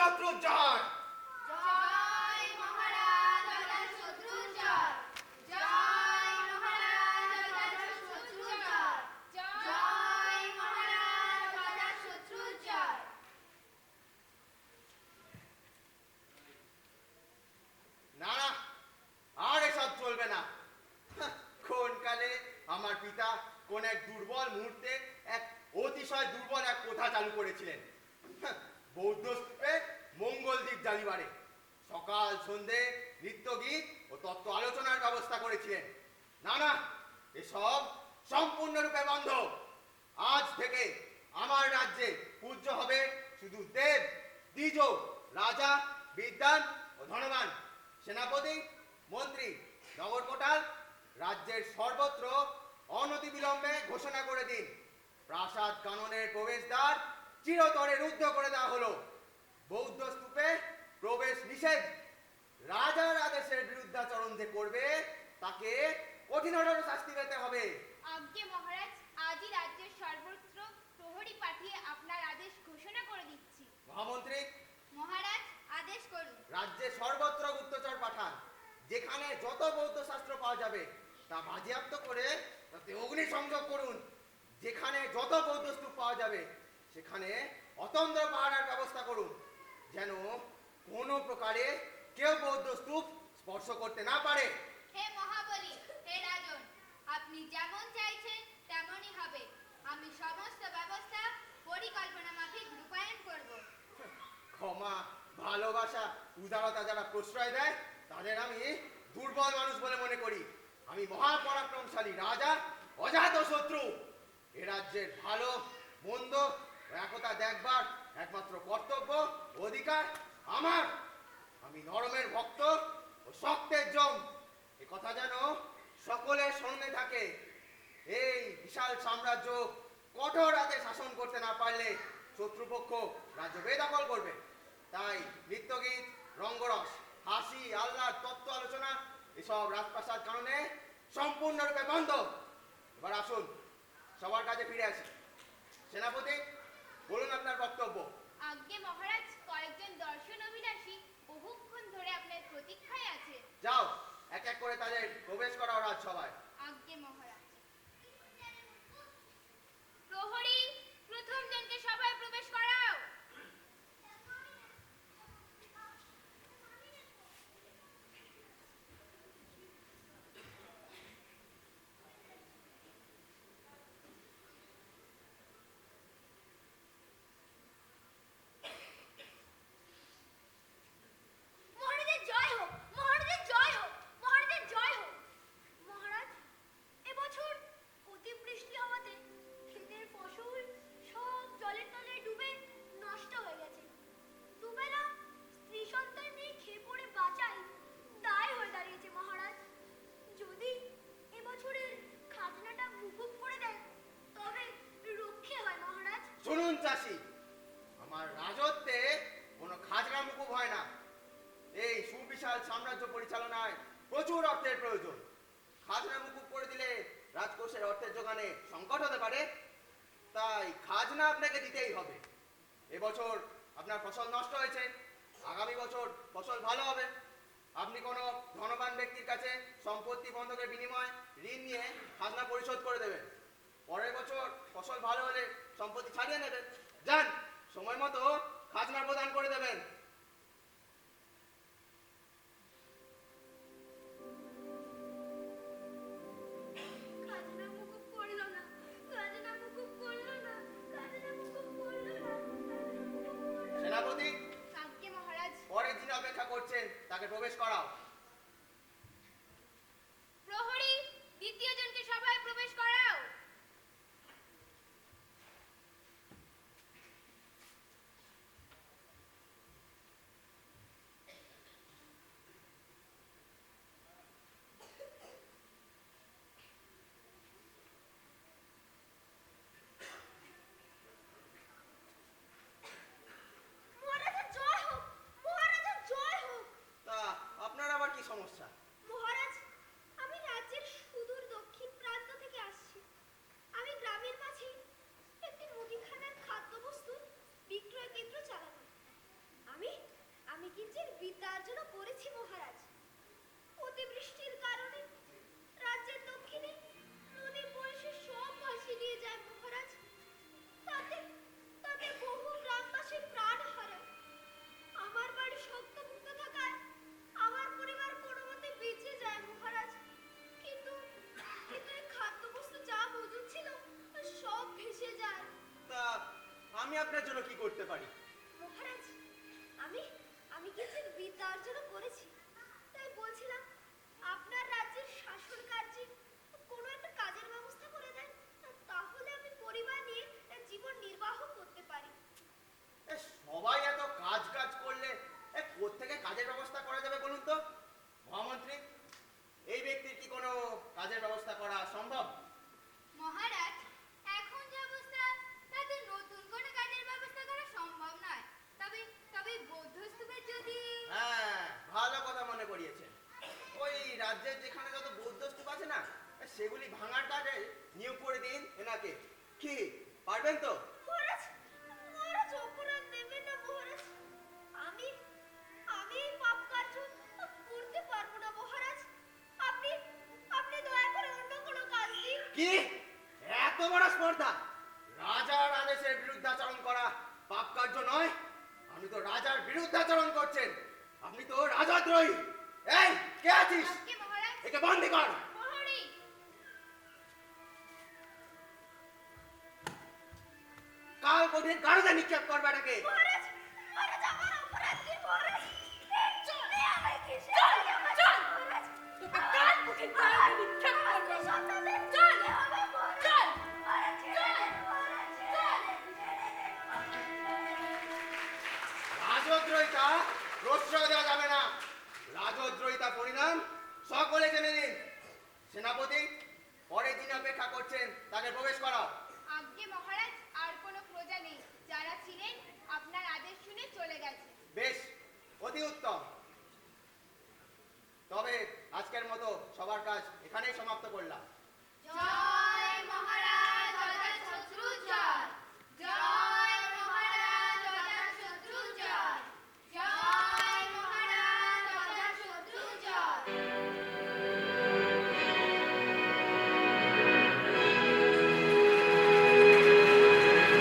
অজাতশত্রুর জয়। জয় মহারাজ অজাতশত্রুর জয়। জয় মহারাজ অজাতশত্রুর জয়। জয় মহারাজ অজাতশত্রুর জয়। না না, আর এসব চলবে না। কোন কালে আমার পিতা কোন এক দুর্বল মুহূর্তে এক অতিশয় দুর্বল এক প্রথা চালু করেছিলেন। বৌদ্ধ স্তূপে মঙ্গল দ্বীপ জ্বালিবারে সকাল সন্ধে নৃত্য গীত ও তত্ত্ব আলোচনার ব্যবস্থা করেছিলেন। না না, এসব সম্পূর্ণরূপে বন্ধ। আজ থেকে আমার রাজ্যে পূজ্য হবে শুধু দেব, দ্বিজ, রাজা, বিদ্বান ও ধনবান, সেনাপতি, মন্ত্রী, নগর কোটাল, রাজ্যের সর্বত্র অনতিবিলম্বে ঘোষণা করে দিন প্রাসাদ কাননের প্রবেশদ্বার চিরতরে রুদ্ধ করে দেওয়া হলো। বৌদ্ধ স্তূপে প্রবেশ নিষেধ। রাজার আদেশের বিরুদ্ধাচরণ যে করবে তাকে কঠিনতর শাস্তি পেতে হবে। আজ্ঞে মহারাজ, আজই রাজ্যের সর্বত্র প্রহরী পাঠিয়ে আপনার আদেশ ঘোষণা করে দিচ্ছি। মহামন্ত্রী, মহারাজ আদেশ করুন। রাজ্যে সর্বত্র গুপ্তচর পাঠান। যেখানে যত বৌদ্ধ শাস্ত্র পাওয়া যাবে তা বাজেয়াপ্ত করে তাতে অগ্নি সংযোগ করুন। যেখানে যত বৌদ্ধ স্তূপ পাওয়া যাবে সেখানে অতন্দ্র পাহারার ব্যবস্থা করুন, যেন কোনো প্রকারে কেউ বৌদ্ধ স্তূপ স্পর্শ করতে না পারে। হে মহাবলী, হে রাজন, আপনি যেমন চাইছেন তেমনই হবে। আমি সমস্ত ব্যবস্থা পরিকল্পনা মাফিক রূপায়ণ করব। ক্ষমা, ভালোবাসা, উদারতা যারা প্রশ্রয় দেয় তাদের আমি দুর্বল মানুষ বলে মনে করি। আমি মহাপরাক্রমশালী রাজা অজাতশত্রু। এ রাজ্যের ভালো মন্দ একতা দেখবার একমাত্র কর্তব্য অধিকার আমার। আমি নরমের ভক্ত ও শক্তের জম, এ কথা যেন সকলের স্মরণে থাকে। এই বিশাল সাম্রাজ্য কঠোর হাতে শাসন করতে না পারলে শত্রুপক্ষ রাজ্য বেদখল করবে। তাই নৃত্যগীত, রঙ্গরস, হাসি, আহ্লাদ, তত্ত্ব আলোচনা এসব রাজপ্রাসাদ কারণে সম্পূর্ণরূপে বন্ধ। এবার আসুন সবার কাছে ফিরে আসি। সেনাপতি, বলুন আপনার বক্তব্য। আজ্ঞে মহারাজ, কয়েকজন দর্শন অভিলাষী বহুক্ষণ ধরে আপনার প্রতীক্ষায় আছে। যাও, এক এক করে তাদের প্রবেশ করাও রাজসভায়। আজ্ঞে মহারাজ। প্রহরী, প্রথম জনকে সভায় প্রবেশ করাও। মহারাজের জয় হোক, মহারাজের জয় হোক, মহারাজের জয় হোক। মহারাজ, এবছর অতিবৃষ্টি হওয়াতে ক্ষেতের ফসল সব জলের তলায় ডুবে নষ্ট হয়ে গেছে। দুবেলা স্ত্রী সন্তান নিয়ে খেয়ে পড়ে বাঁচাই দায় হয়ে দাঁড়িয়েছে মহারাজ। যদি এবছরের খাজনাটা মুকুব করে দেন তবে রক্ষে হয় মহারাজ। শুনুন চাষি, আমার রাজত্বে কোনো খাজনা মুকুব হয় না। এই সুবিশাল সাম্রাজ্য পরিচালনায় প্রচুর অর্থের প্রয়োজন। খাজনা মুকুব করে দিলে রাজকোষের অর্থের যোগানে সংকট হতে পারে। তাই খাজনা আপনাকে দিতেই হবে। এবছর আপনার ফসল নষ্ট হয়েছে, আগামী বছর ফসল ভালো হবে। আপনি কোনো ধনবান ব্যক্তির কাছে সম্পত্তি বন্ধকের বিনিময়ে ঋণ নিয়ে খাজনা পরিশোধ করে দেবেন। পরের বছর ফসল ভালো হলে সম্পত্তি ছাড়িয়ে নেবেন। যান, সময় মতো খাজনা প্রদান করে দেবেন। খাজনা মুকুব করলো না, খাজনা মুকুব করলো না, খাজনা মুকুব করলো না। সেনাপতি, আজ্ঞে মহারাজ। পরের দিন অপেক্ষা করছেন, তাকে প্রবেশ করাও। প্রহরী, দ্বিতীয় জনকে সভায় প্রবেশ করাও। মহারাজের জয় হোক, মহারাজের জয় হোক। তা আপনারা কিঞ্চিৎ বিদ্যার্জন করেছি মহারাজ। অতিবৃষ্টির কারণে রাজ্যের দক্ষিণে নদী বয়সে সব ভাসিয়ে নিয়ে যায় মহারাজ। তাতে তাতে বহু গ্রামবাসী প্রাণ হারায়। আমার বাড়ি শক্তমুক্ত থাকায় আমার পরিবার কোনো মতে বেঁচে যায় মহারাজ। কিন্তু কিন্তু এই খাদ্যবস্তু যা মজুদ ছিল সব ভেসে যায়। তা আমি আপনার জন্য কি করতে পারি? মহারাজ, আমি আমি কিঞ্চিৎ বিদ্যা অর্জন করেছি, তাই বলছিলাম আপনার রাজ্যের শাসন কার্যে কোনো একটা কাজের ব্যবস্থা করে দেন, তাহলে আমি পরিবার নিয়ে জীবন নির্বাহ করতে পারি। সবাই এত কাজ কাজ করলে কোত্থেকে কাজের ব্যবস্থা করা যাবে বলুন তো মহামন্ত্রী? এই ব্যক্তির কি কোনো কাজের ব্যবস্থা করা সম্ভব? মহারাজ, এখন যে অবস্থা তাতে নতুন কোনো কাজের ব্যবস্থা করা সম্ভব নয়। তবে তবে বৌদ্ধ স্তূপের যদি... হ্যাঁ, ভালো কথা মনে করিয়েছেন। ওই রাজ্যের যেখানে যত বৌদ্ধ স্তূপ আছে না, সেগুলি ভাঙার কাজে নিয়োগ করে দিন এনাকে। কি পারবেন তো? মহারাজ, মহারাজ অপরাধ নেবেন না মহারাজ। আমি আমি এই পাপ কার্য করতে পারবো না মহারাজ। আপনি আপনি দয়া করে অন্য কোনো কাজ দিন। কি এত বড় স্পর্ধা! রাজার আদেশের বিরুদ্ধাচরণ করা পাপ কার্য নয়? আপনি তো রাজার বিরুদ্ধাচরণ করছেন। আপনি তো রাজদ্রোহী। এই কে আছিস? আজকে মহারাজ, একে বন্দী কর। প্রহরী। কাল কঠিন কারাদে নিক্ষেপ করবে এটাকে। মহারাজ, মহারাজ আমার অপরাধ কি মহারাজ? চলে আমায় কি চল, চল। মহারাজ, তোকে কাল কঠিন কারাগারে নিক্ষেপ করবো। সন্তানদের চল, ছেড়ে আমায় মহারাজ। চল, মহারাজ ছেড়ে চল, দেন, মহারাজ ছেড়ে দেন, ছেড়ে দেন, মহারাজ। রাজদ্রোহিতা প্রশ্রয় দেওয়া যাবে না। রাজদ্রোহিতা পরিণাম সকলে জেনে নিন। সেনাপতি, পরে যিনি অপেক্ষা করছেন তাকে প্রবেশ করাও। আজ্ঞে মহারাজ, আর কোনো প্রজা নেই। যারা ছিলেন আপনার আদেশ শুনে চলে গেছে। বেশ, অতি উত্তম। তবে আজকের মতো সবার কাজ এখানেই সমাপ্ত করলাম। জয় মহারাজ।